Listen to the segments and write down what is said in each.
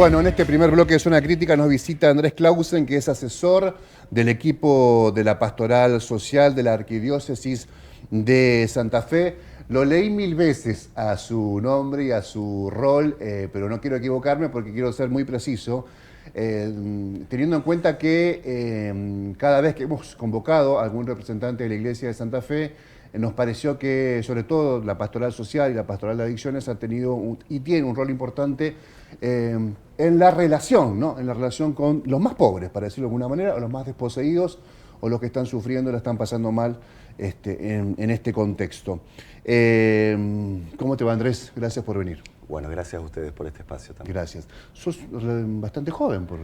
Bueno, en este primer bloque de Zona Crítica nos visita Andrés Clausen, que es asesor del equipo de la Pastoral Social de la Arquidiócesis de Santa Fe. Lo leí 1000 veces a su nombre y a su rol, pero no quiero equivocarme porque quiero ser muy preciso, teniendo en cuenta que cada vez que hemos convocado a algún representante de la Iglesia de Santa Fe, nos pareció que sobre todo la pastoral social y la pastoral de adicciones ha tenido y tiene un rol importante en la relación, ¿no? En la relación con los más pobres, para decirlo de alguna manera, o los más desposeídos, o los que están sufriendo y la están pasando mal en este contexto. ¿Cómo te va, Andrés? Gracias por venir. Bueno, gracias a ustedes por este espacio también. Gracias. Sos bastante joven por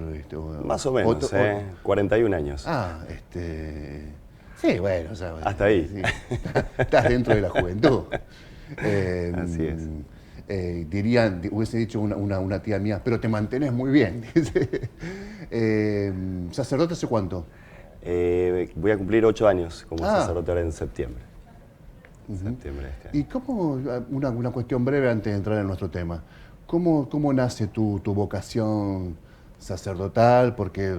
Más o menos, 41 años. Sí, bueno, o sea, hasta ahí. Sí, estás dentro de la juventud. Así es. Hubiese dicho una tía mía, pero te mantenés muy bien. ¿Sacerdote hace cuánto? Voy a cumplir 8 años como sacerdote ahora en septiembre. Septiembre de este año. ¿Y cómo, una cuestión breve antes de entrar en nuestro tema, cómo nace tu vocación sacerdotal? Porque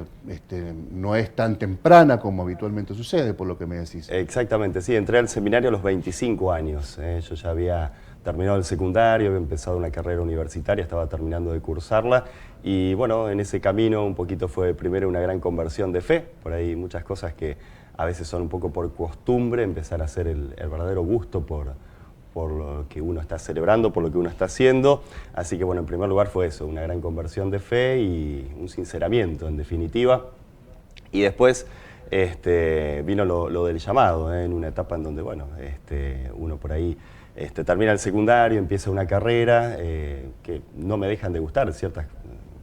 no es tan temprana como habitualmente sucede, por lo que me decís. Exactamente, sí, entré al seminario a los 25 años. Yo ya había terminado el secundario, había empezado una carrera universitaria, estaba terminando de cursarla y bueno, en ese camino un poquito fue primero una gran conversión de fe, por ahí muchas cosas que a veces son un poco por costumbre, empezar a hacer el verdadero gusto por lo que uno está celebrando, por lo que uno está haciendo. Así que bueno, en primer lugar fue eso, una gran conversión de fe y un sinceramiento en definitiva. Y después vino lo del llamado, en una etapa en donde bueno, uno por ahí termina el secundario, empieza una carrera que no me dejan de gustar, ciertas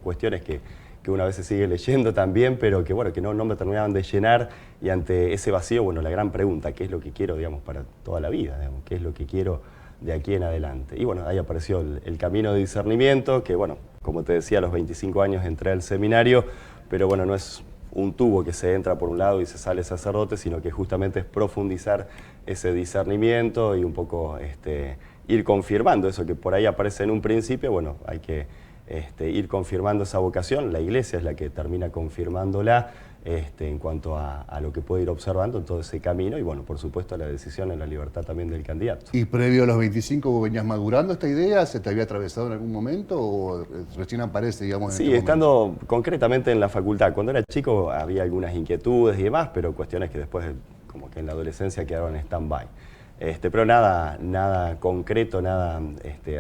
cuestiones que uno a veces sigue leyendo también, pero que bueno, que no me terminaban de llenar, y ante ese vacío, bueno, la gran pregunta, ¿qué es lo que quiero, digamos, para toda la vida? Digamos, ¿qué es lo que quiero de aquí en adelante? Y bueno, ahí apareció el camino de discernimiento, que bueno, como te decía, a los 25 años entré al seminario, pero bueno, no es un tubo que se entra por un lado y se sale sacerdote, sino que justamente es profundizar ese discernimiento y un poco ir confirmando eso que por ahí aparece en un principio. Bueno, hay que ir confirmando esa vocación. La Iglesia es la que termina confirmándola en cuanto a lo que puede ir observando en todo ese camino y bueno, por supuesto la decisión en la libertad también del candidato. ¿Y previo a los 25 vos venías madurando esta idea? ¿Se te había atravesado en algún momento o recién aparece, digamos, en Sí, estando concretamente en la facultad. Cuando era chico había algunas inquietudes y demás, pero cuestiones que después como que en la adolescencia quedaron en stand-by. Pero nada concreto, nada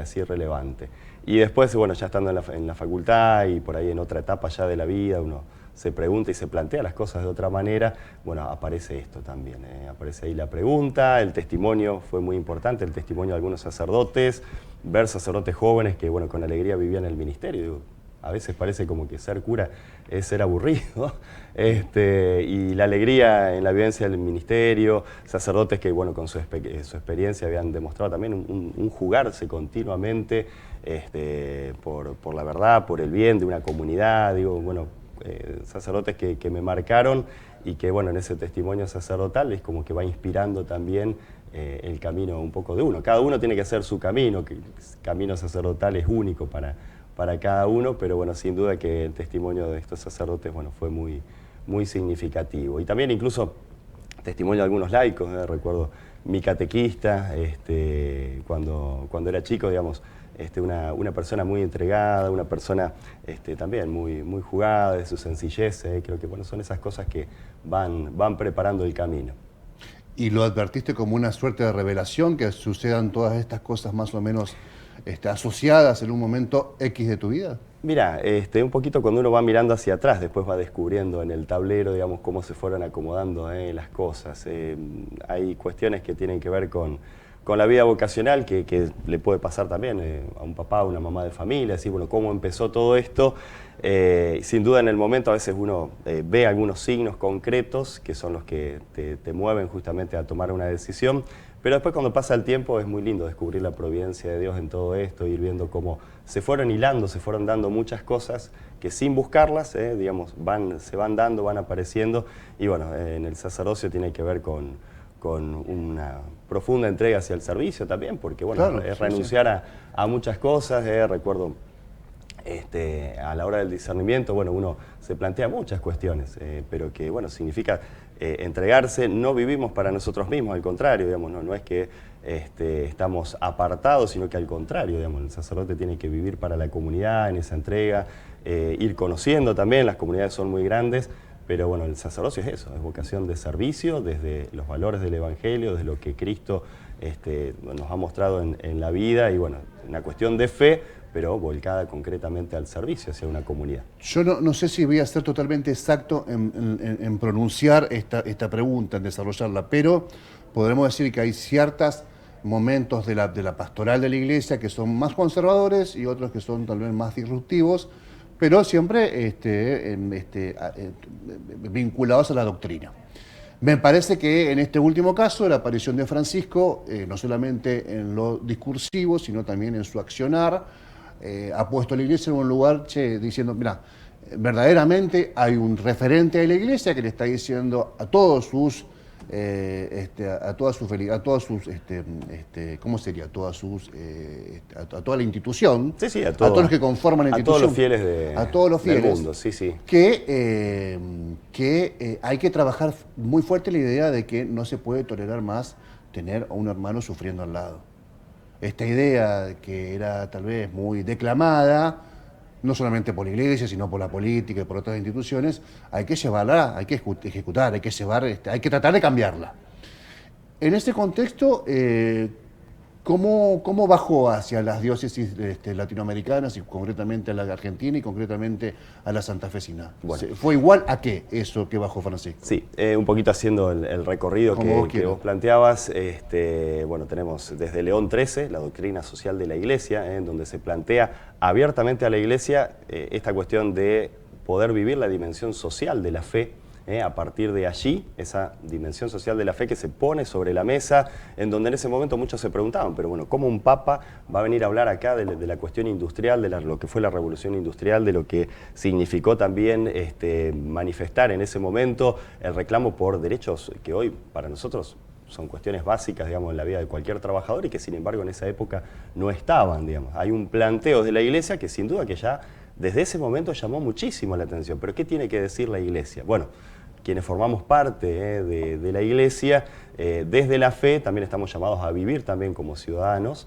así relevante. Y después, bueno, ya estando en la facultad y por ahí en otra etapa ya de la vida, uno se pregunta y se plantea las cosas de otra manera, bueno, aparece esto también, aparece ahí la pregunta, el testimonio fue muy importante, el testimonio de algunos sacerdotes, ver sacerdotes jóvenes que, bueno, con alegría vivían el ministerio. Digo, a veces parece como que ser cura es ser aburrido, y la alegría en la vivencia del ministerio, sacerdotes que, bueno, con su experiencia habían demostrado también un jugarse continuamente por la verdad, por el bien de una comunidad, digo, bueno, sacerdotes que me marcaron y que, bueno, en ese testimonio sacerdotal es como que va inspirando también el camino un poco de uno. Cada uno tiene que hacer su camino, que el camino sacerdotal es único para cada uno, pero bueno, sin duda que el testimonio de estos sacerdotes, bueno, fue muy significativo. Y también incluso testimonio de algunos laicos, recuerdo mi catequista, cuando era chico, digamos, una persona muy entregada, una persona también muy jugada, de su sencillez, creo que bueno, son esas cosas que van preparando el camino. ¿Y lo advertiste como una suerte de revelación, que sucedan todas estas cosas más o menos asociadas en un momento X de tu vida? Mira, un poquito cuando uno va mirando hacia atrás, después va descubriendo en el tablero, digamos, cómo se fueron acomodando las cosas. Hay cuestiones que tienen que ver con la vida vocacional que le puede pasar también a un papá, a una mamá de familia, así, bueno, cómo empezó todo esto. Sin duda en el momento a veces uno ve algunos signos concretos que son los que te mueven justamente a tomar una decisión, pero después cuando pasa el tiempo es muy lindo descubrir la providencia de Dios en todo esto, ir viendo cómo se fueron hilando, se fueron dando muchas cosas que sin buscarlas, digamos, se van dando, van apareciendo, y bueno, en el sacerdocio tiene que ver con una profunda entrega hacia el servicio también, porque bueno, claro, es renunciar a muchas cosas. Recuerdo a la hora del discernimiento, bueno, uno se plantea muchas cuestiones, pero que, bueno, significa entregarse. No vivimos para nosotros mismos, al contrario, digamos, no es que estamos apartados, sino que al contrario, digamos, el sacerdote tiene que vivir para la comunidad, en esa entrega, ir conociendo también, las comunidades son muy grandes, pero bueno, el sacerdocio es eso, es vocación de servicio, desde los valores del Evangelio, desde lo que Cristo nos ha mostrado en la vida, y bueno, una cuestión de fe, pero volcada concretamente al servicio hacia una comunidad. Yo no sé si voy a ser totalmente exacto en pronunciar esta pregunta, en desarrollarla, pero podremos decir que hay ciertos momentos de la pastoral de la Iglesia que son más conservadores y otros que son tal vez más disruptivos, pero siempre vinculados a la doctrina. Me parece que en este último caso, la aparición de Francisco, no solamente en lo discursivo, sino también en su accionar, ha puesto a la Iglesia en un lugar diciendo, mira, verdaderamente hay un referente de la Iglesia que le está diciendo a todos sus, ¿cómo sería? A toda la institución, Sí, a todos los que conforman la institución, a todos los fieles a todos los fieles del mundo, sí. Que hay que trabajar muy fuerte la idea de que no se puede tolerar más tener a un hermano sufriendo al lado. Esta idea que era tal vez muy declamada, no solamente por la Iglesia, sino por la política y por otras instituciones, hay que llevarla, hay que ejecutar, hay que tratar de cambiarla. En ese contexto, ¿cómo bajó hacia las diócesis latinoamericanas y concretamente a la Argentina y concretamente a la santafesina? Bueno, ¿fue igual a qué eso que bajó Francisco? Sí, un poquito haciendo el recorrido que vos planteabas. Bueno, tenemos desde León XIII, la doctrina social de la Iglesia, en donde se plantea abiertamente a la Iglesia esta cuestión de poder vivir la dimensión social de la fe. A partir de allí, esa dimensión social de la fe que se pone sobre la mesa, en donde en ese momento muchos se preguntaban, pero bueno, ¿cómo un papa va a venir a hablar acá de la cuestión industrial, de lo que fue la revolución industrial, de lo que significó también manifestar en ese momento el reclamo por derechos que hoy para nosotros son cuestiones básicas, digamos, en la vida de cualquier trabajador y que sin embargo en esa época no estaban, digamos? Hay un planteo de la Iglesia que sin duda que ya desde ese momento llamó muchísimo la atención. ¿Pero qué tiene que decir la Iglesia? Bueno, quienes formamos parte de la Iglesia, desde la fe también estamos llamados a vivir también como ciudadanos,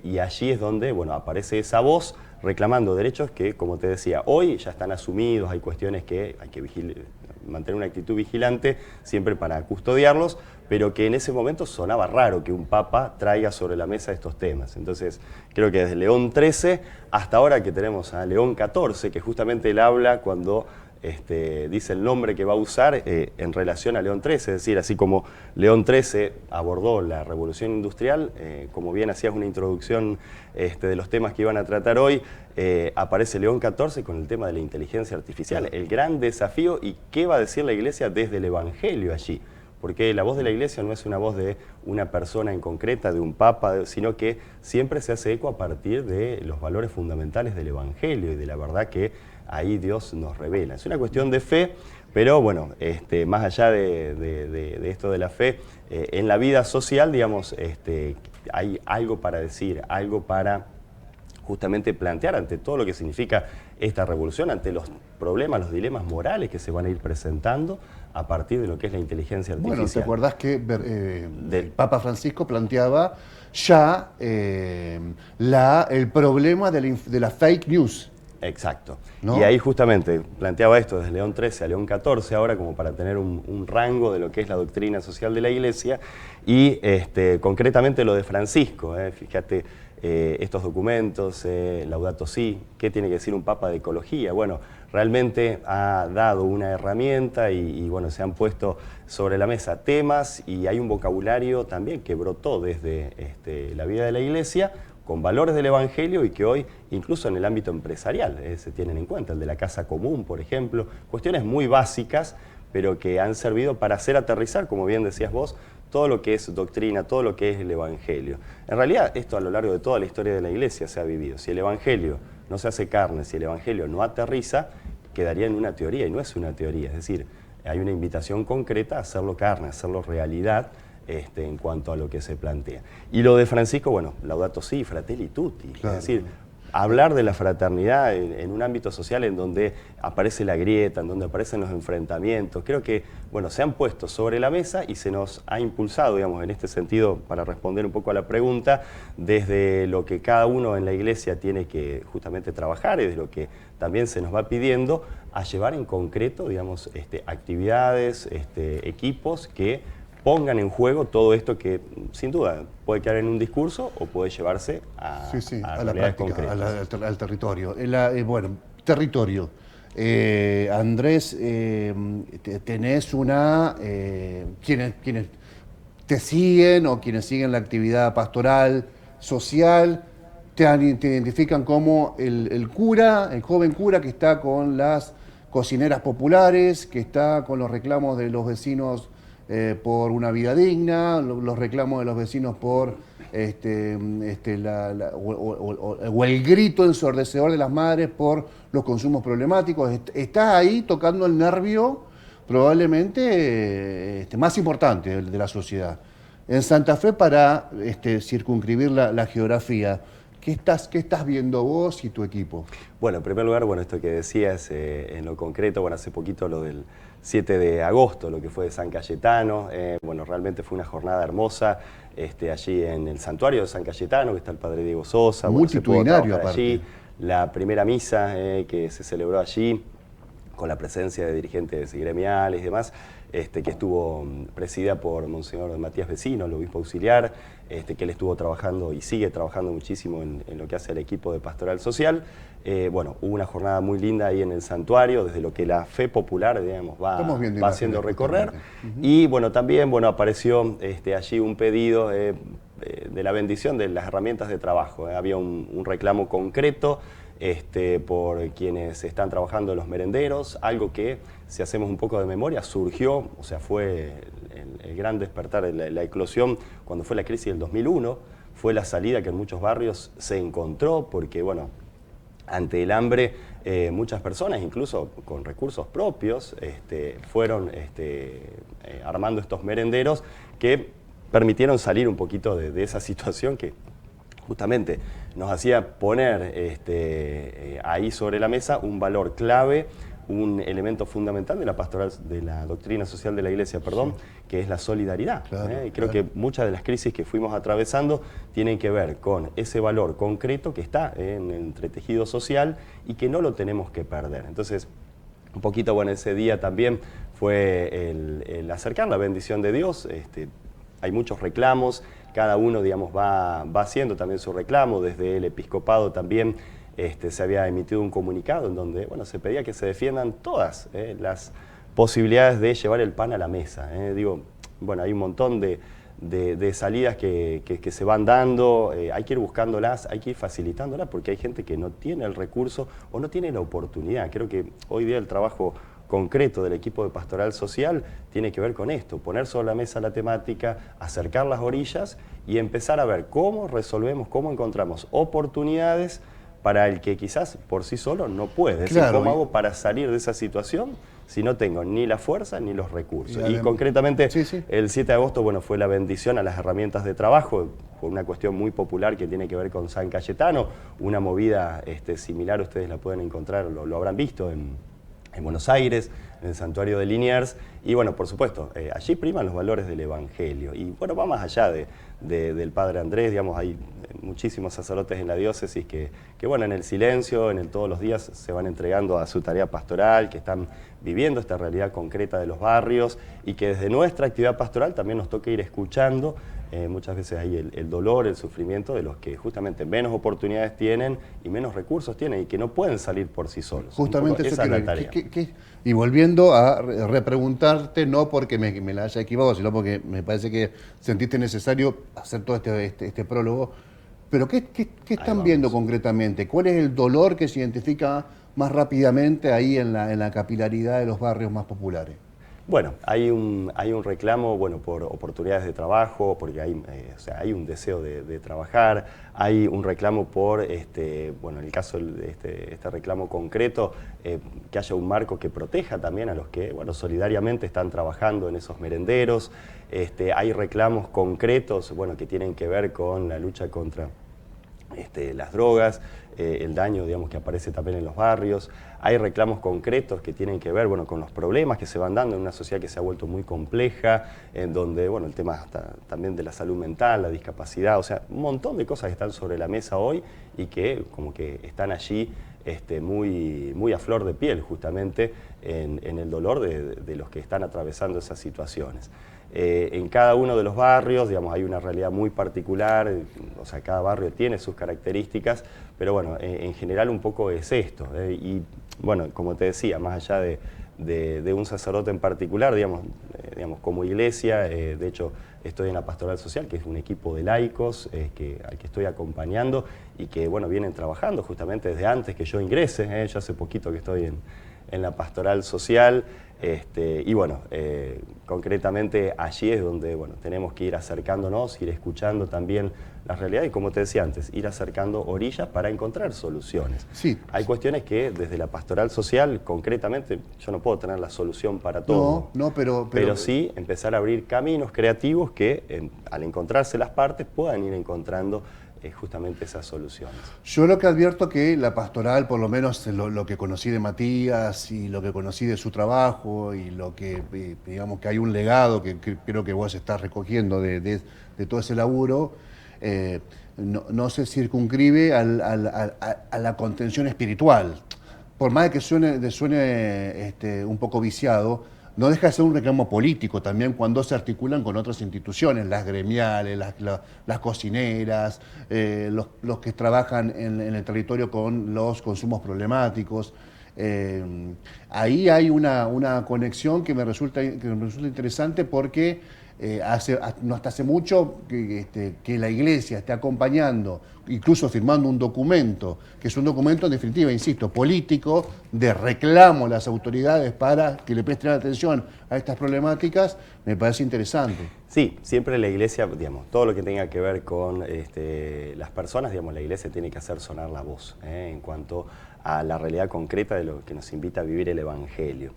y allí es donde, bueno, aparece esa voz reclamando derechos que, como te decía, hoy ya están asumidos, hay cuestiones que hay que mantener una actitud vigilante siempre para custodiarlos, pero que en ese momento sonaba raro que un papa traiga sobre la mesa estos temas. Entonces, creo que desde León XIII hasta ahora que tenemos a León XIV, que justamente él habla cuando dice el nombre que va a usar en relación a León XIII, es decir, así como León XIII abordó la revolución industrial, como bien hacías una introducción de los temas que iban a tratar hoy, aparece León XIV con el tema de la inteligencia artificial, el gran desafío y qué va a decir la Iglesia desde el Evangelio allí. Porque la voz de la Iglesia no es una voz de una persona en concreta, de un papa, sino que siempre se hace eco a partir de los valores fundamentales del Evangelio y de la verdad que ahí Dios nos revela. Es una cuestión de fe, pero bueno, más allá de esto de la fe, en la vida social, digamos, hay algo para decir, algo para justamente plantear ante todo lo que significa esta revolución, ante los problemas, los dilemas morales que se van a ir presentando a partir de lo que es la inteligencia artificial. Bueno, ¿te acordás que el Papa Francisco planteaba ya el problema de la fake news? Exacto. ¿No? Y ahí justamente planteaba esto desde León XIII a León XIV, ahora como para tener un rango de lo que es la doctrina social de la Iglesia, y concretamente lo de Francisco, fíjate, estos documentos, Laudato Si, ¿qué tiene que decir un papa de ecología? Bueno, realmente ha dado una herramienta y bueno, se han puesto sobre la mesa temas y hay un vocabulario también que brotó desde la vida de la Iglesia, con valores del Evangelio y que hoy, incluso en el ámbito empresarial, se tienen en cuenta, el de la casa común, por ejemplo, cuestiones muy básicas, pero que han servido para hacer aterrizar, como bien decías vos, todo lo que es doctrina, todo lo que es el Evangelio. En realidad, esto a lo largo de toda la historia de la Iglesia se ha vivido. Si el Evangelio no se hace carne, si el Evangelio no aterriza, quedaría en una teoría, y no es una teoría, es decir, hay una invitación concreta a hacerlo carne, a hacerlo realidad, en cuanto a lo que se plantea. Y lo de Francisco, bueno, Laudato Si, Fratelli Tutti, claro. Es decir, hablar de la fraternidad en un ámbito social en donde aparece la grieta, en donde aparecen los enfrentamientos. Creo que, bueno, se han puesto sobre la mesa y se nos ha impulsado, digamos, en este sentido, para responder un poco a la pregunta, desde lo que cada uno en la iglesia tiene que justamente trabajar y desde lo que también se nos va pidiendo, a llevar en concreto, digamos, actividades, equipos que pongan en juego todo esto que, sin duda, puede quedar en un discurso o puede llevarse a, a la práctica, al territorio. Bueno, territorio. Andrés, tenés quienes te siguen o quienes siguen la actividad pastoral, social, te identifican como el cura, el joven cura que está con las cocineras populares, que está con los reclamos de los vecinos por una vida digna, los reclamos de los vecinos por o el grito ensordecedor de las madres por los consumos problemáticos. Estás ahí tocando el nervio probablemente más importante de la sociedad. En Santa Fe, para circunscribir la geografía, ¿qué estás viendo vos y tu equipo? Bueno, en primer lugar, bueno, esto que decías en lo concreto, bueno, hace poquito lo del 7 de agosto, lo que fue de San Cayetano, bueno, realmente fue una jornada hermosa allí en el santuario de San Cayetano, que está el Padre Diego Sosa. Multitudinario, bueno, allí, la primera misa que se celebró allí, con la presencia de dirigentes gremiales y demás, que estuvo presidida por Monseñor Matías Vecino, el obispo auxiliar, que él estuvo trabajando y sigue trabajando muchísimo en lo que hace el equipo de Pastoral Social. Bueno, hubo una jornada muy linda ahí en el santuario, desde lo que la fe popular, digamos, va haciendo recorrer. Y bueno, también apareció allí un pedido de la bendición de las herramientas de trabajo. Había un reclamo concreto por quienes están trabajando en los merenderos, algo que, si hacemos un poco de memoria, surgió, o sea, fue el gran despertar, la eclosión cuando fue la crisis del 2001, fue la salida que en muchos barrios se encontró, porque, bueno, ante el hambre, muchas personas, incluso con recursos propios, fueron armando estos merenderos que permitieron salir un poquito de esa situación que justamente nos hacía poner ahí sobre la mesa un valor clave, un elemento fundamental de la pastoral, de la doctrina social de la Iglesia, perdón, sí, que es la solidaridad. Claro, Y creo que muchas de las crisis que fuimos atravesando tienen que ver con ese valor concreto que está en el entretejido social y que no lo tenemos que perder. Entonces, un poquito, bueno, ese día también fue el acercar la bendición de Dios. Hay muchos reclamos, cada uno, digamos, va haciendo también su reclamo. Desde el episcopado también se había emitido un comunicado en donde, bueno, se pedía que se defiendan todas las posibilidades de llevar el pan a la mesa. Digo, bueno, hay un montón de salidas que se van dando, hay que ir buscándolas, hay que ir facilitándolas, porque hay gente que no tiene el recurso o no tiene la oportunidad. Creo que hoy día el trabajo concreto del equipo de Pastoral Social tiene que ver con esto, poner sobre la mesa la temática, acercar las orillas y empezar a ver cómo resolvemos, cómo encontramos oportunidades para el que quizás por sí solo no puede. Es decir, ¿cómo hago para salir de esa situación si no tengo ni la fuerza ni los recursos? Y concretamente, el 7 de agosto, bueno, fue la bendición a las herramientas de trabajo, por una cuestión muy popular que tiene que ver con San Cayetano, una movida similar, ustedes la pueden encontrar, lo habrán visto en Buenos Aires, en el santuario de Liniers, y bueno, por supuesto, allí priman los valores del Evangelio, y bueno, va más allá del Padre Andrés, digamos, hay muchísimos sacerdotes en la diócesis que bueno, en el silencio, todos los días se van entregando a su tarea pastoral, que están viviendo esta realidad concreta de los barrios, y que desde nuestra actividad pastoral también nos toca ir escuchando muchas veces hay el dolor, el sufrimiento de los que justamente menos oportunidades tienen y menos recursos tienen y que no pueden salir por sí solos. Justamente esa es la tarea. Y volviendo a repreguntarte, no porque me la haya equivocado, sino porque me parece que sentiste necesario hacer todo este prólogo, pero ¿qué están viendo concretamente? ¿Cuál es el dolor que se identifica más rápidamente ahí en la capilaridad de los barrios más populares? Bueno, hay un reclamo, bueno, por oportunidades de trabajo, porque hay un deseo de trabajar, hay un reclamo por, bueno, en el caso de este reclamo concreto, que haya un marco que proteja también a los que, bueno, solidariamente están trabajando en esos merenderos. Hay reclamos concretos, bueno, que tienen que ver con la lucha contra las drogas, el daño, digamos, que aparece también en los barrios. Hay reclamos concretos que tienen que ver, bueno, con los problemas que se van dando en una sociedad que se ha vuelto muy compleja, en donde, bueno, el tema también de la salud mental, la discapacidad, o sea, un montón de cosas que están sobre la mesa hoy y que como que están allí muy a flor de piel, justamente, en el dolor de los que están atravesando esas situaciones. En cada uno de los barrios, digamos, hay una realidad muy particular, o sea, cada barrio tiene sus características, pero bueno, en general un poco es esto. Y bueno, como te decía, más allá de un sacerdote en particular, digamos, como iglesia, de hecho estoy en la Pastoral Social, que es un equipo de laicos al que estoy acompañando y que, bueno, vienen trabajando justamente desde antes que yo ingrese, yo hace poquito que estoy en la Pastoral Social, y bueno, concretamente allí es donde, bueno, tenemos que ir acercándonos, ir escuchando también la realidad y, como te decía antes, ir acercando orillas para encontrar soluciones. Sí. Hay cuestiones que desde la Pastoral Social, concretamente, yo no puedo tener la solución para todo. No, pero sí empezar a abrir caminos creativos que, al encontrarse las partes, puedan ir encontrando justamente esas soluciones. Yo lo que advierto que la pastoral, por lo menos lo que conocí de Matías y lo que conocí de su trabajo y lo que, digamos, que hay un legado que creo que vos estás recogiendo de todo ese laburo, no se circunscribe a la contención espiritual. Por más de que suene un poco viciado, no deja de ser un reclamo político también cuando se articulan con otras instituciones, las gremiales, las cocineras, los que trabajan en el territorio con los consumos problemáticos. Ahí hay una conexión que me resulta interesante porque no hasta hace mucho que la Iglesia esté acompañando, incluso firmando un documento, que es un documento en definitiva, insisto, político, de reclamo a las autoridades para que le presten atención a estas problemáticas, me parece interesante. Sí, siempre la Iglesia, digamos, todo lo que tenga que ver con las personas, digamos, la Iglesia tiene que hacer sonar la voz en cuanto a la realidad concreta de lo que nos invita a vivir el Evangelio.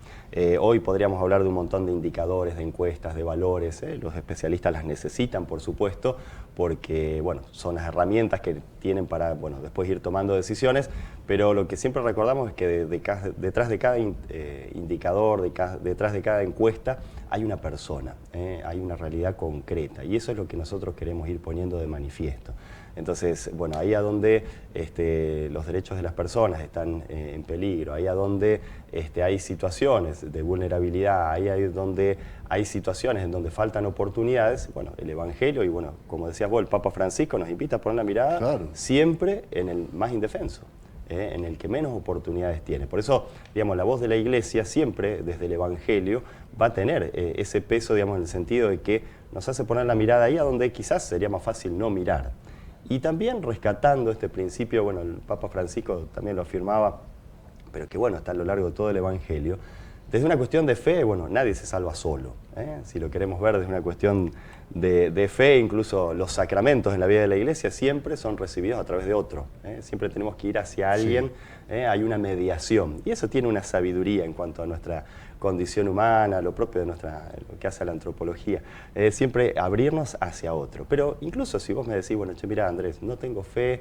Hoy podríamos hablar de un montón de indicadores, de encuestas, de valores, los especialistas las necesitan, por supuesto, porque, bueno, son las herramientas que tienen para, bueno, después ir tomando decisiones, pero lo que siempre recordamos es que detrás de cada indicador, detrás de cada encuesta, hay una persona, hay una realidad concreta, y eso es lo que nosotros queremos ir poniendo de manifiesto. Entonces, bueno, ahí a donde los derechos de las personas están en peligro, ahí a donde hay situaciones de vulnerabilidad, ahí donde hay situaciones en donde faltan oportunidades, bueno, el Evangelio y, bueno, como decías vos, el Papa Francisco nos invita a poner la mirada claro, siempre en el más indefenso. En el que menos oportunidades tiene. Por eso, digamos, la voz de la Iglesia siempre, desde el Evangelio, va a tener ese peso, digamos, en el sentido de que nos hace poner la mirada ahí a donde quizás sería más fácil no mirar. Y también rescatando este principio, bueno, el Papa Francisco también lo afirmaba, pero que, bueno, está a lo largo de todo el Evangelio. Desde una cuestión de fe, bueno, nadie se salva solo. Si lo queremos ver desde una cuestión de fe, incluso los sacramentos en la vida de la Iglesia siempre son recibidos a través de otro. Siempre tenemos que ir hacia alguien, sí. Hay una mediación. Y eso tiene una sabiduría en cuanto a nuestra condición humana, lo propio de lo que hace la antropología. Siempre abrirnos hacia otro. Pero incluso si vos me decís, bueno, che, mirá, Andrés, no tengo fe,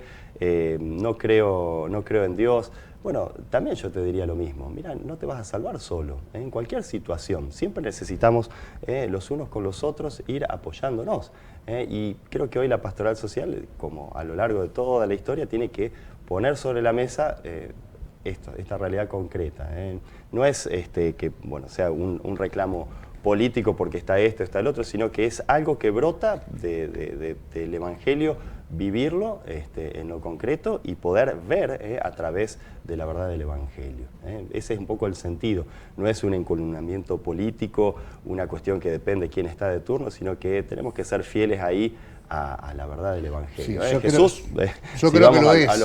no creo en Dios. Bueno, también yo te diría lo mismo. Mira, no te vas a salvar solo. En cualquier situación. Siempre necesitamos los unos con los otros ir apoyándonos. Y creo que hoy la pastoral social, como a lo largo de toda la historia, tiene que poner sobre la mesa esta realidad concreta. No es que, bueno, sea un reclamo político porque está esto, está el otro, sino que es algo que brota del Evangelio, vivirlo en lo concreto y poder ver a través de la verdad del Evangelio. Ese es un poco el sentido. No es un encolumnamiento político, una cuestión que depende de quién está de turno, sino que tenemos que ser fieles ahí a la verdad del Evangelio. Sí, Jesús, yo creo que lo es.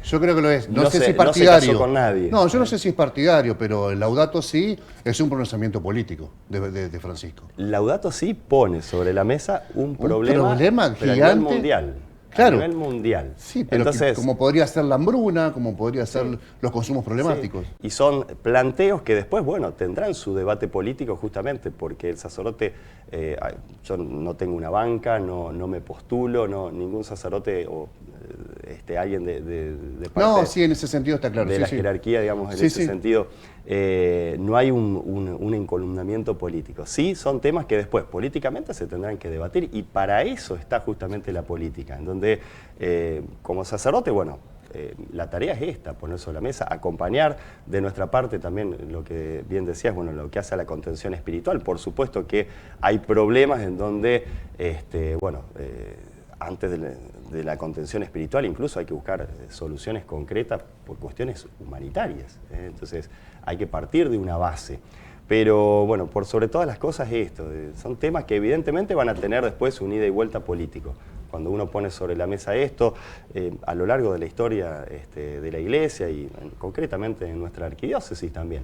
Yo creo que lo es. No sé si es partidario. No se casó con nadie. No, yo no sé si es partidario, pero el Laudato Si es un pronunciamiento político de Francisco. Laudato Si pone sobre la mesa un problema gigante. A nivel mundial. Claro. A nivel mundial. Sí, pero entonces, como podría ser la hambruna, como podría ser los consumos problemáticos. Sí. Y son planteos que después, bueno, tendrán su debate político justamente porque el sacerdote, yo no tengo una banca, no me postulo, ningún sacerdote alguien de parte No, sí, en ese sentido está claro. de Sí, la sí. jerarquía, digamos, en Sí, ese sí. sentido, no hay un encolumnamiento político. Sí, son temas que después políticamente se tendrán que debatir y para eso está justamente la política, en donde como sacerdote, bueno, la tarea es esta, poner sobre la mesa, acompañar de nuestra parte también lo que bien decías, bueno, lo que hace a la contención espiritual. Por supuesto que hay problemas en donde, antes de la contención espiritual incluso hay que buscar soluciones concretas por cuestiones humanitarias. Entonces hay que partir de una base. Pero bueno, por sobre todas las cosas esto, son temas que evidentemente van a tener después un ida y vuelta político. Cuando uno pone sobre la mesa esto, a lo largo de la historia de la Iglesia y concretamente en nuestra arquidiócesis también,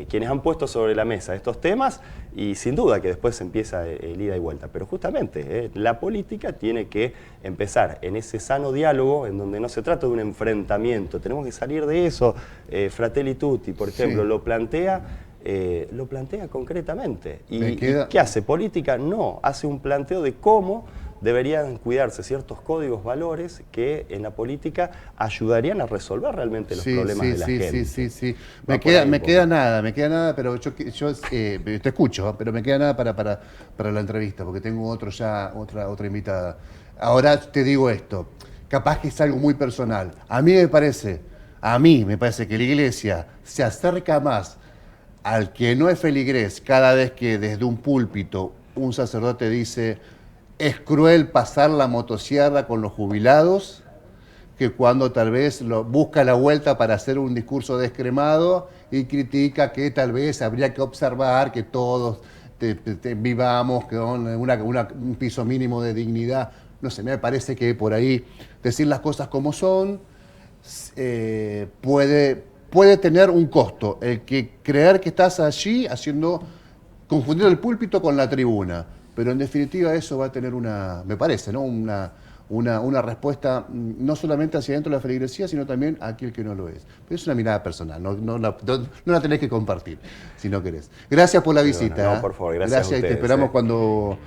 quienes han puesto sobre la mesa estos temas y sin duda que después empieza el ida y vuelta. Pero justamente la política tiene que empezar en ese sano diálogo en donde no se trata de un enfrentamiento, tenemos que salir de eso. Fratelli Tutti, por ejemplo, Sí. lo plantea concretamente. ¿Y queda... qué hace? ¿Política? No, hace un planteo de cómo deberían cuidarse ciertos códigos, valores que en la política ayudarían a resolver realmente los problemas de la gente. Sí. Me queda nada, pero yo te escucho, pero me queda nada para la entrevista, porque tengo otra invitada. Ahora te digo esto, capaz que es algo muy personal. A mí me parece que la Iglesia se acerca más al que no es feligrés cada vez que desde un púlpito un sacerdote dice: es cruel pasar la motosierra con los jubilados, que cuando tal vez busca la vuelta para hacer un discurso descremado y critica que tal vez habría que observar que todos vivamos con un piso mínimo de dignidad. No sé, me parece que por ahí decir las cosas como son puede tener un costo. El que creer que estás allí confundiendo el púlpito con la tribuna. Pero en definitiva eso va a tener me parece, ¿no? una respuesta no solamente hacia dentro de la feligresía, sino también a aquel que no lo es. Pero es una mirada personal, no la tenés que compartir, si no querés. Gracias por la visita. No, por favor, gracias a ustedes. Y te esperamos cuando,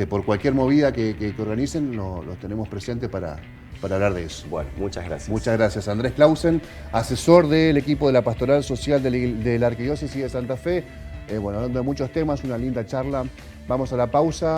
por cualquier movida que organicen, los tenemos presentes para hablar de eso. Bueno, muchas gracias. Muchas gracias. Andrés Clausen, asesor del equipo de la Pastoral Social de la Arquidiócesis de Santa Fe. Hablando de muchos temas, una linda charla. Vamos a la pausa.